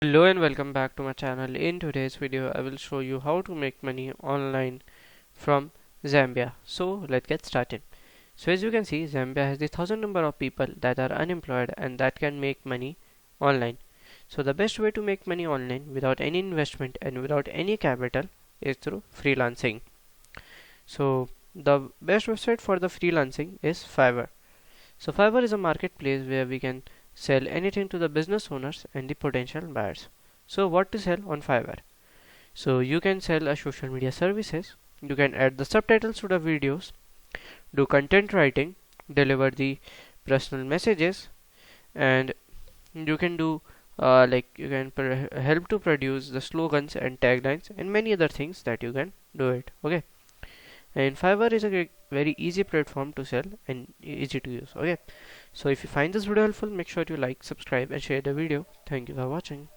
Hello and welcome back to my channel. In today's video I will show you how to make money online from Zambia. So let's get started. So as you can see, Zambia has the thousand number of people that are unemployed and that can make money online. So the best way to make money online without any investment and without any capital is through freelancing. So the best website for the freelancing is Fiverr. So Fiverr is a marketplace where we can sell anything to the business owners and the potential buyers. So what to sell on Fiverr? So you can sell a social media services, you can add the subtitles to the videos, do content writing, deliver the personal messages, and you can do you can help to produce the slogans and taglines and many other things that you can do it. Okay, and Fiverr is a very easy platform to sell and easy to use. Okay, so if you find this video helpful, make sure you like, subscribe and share the video. Thank you for watching.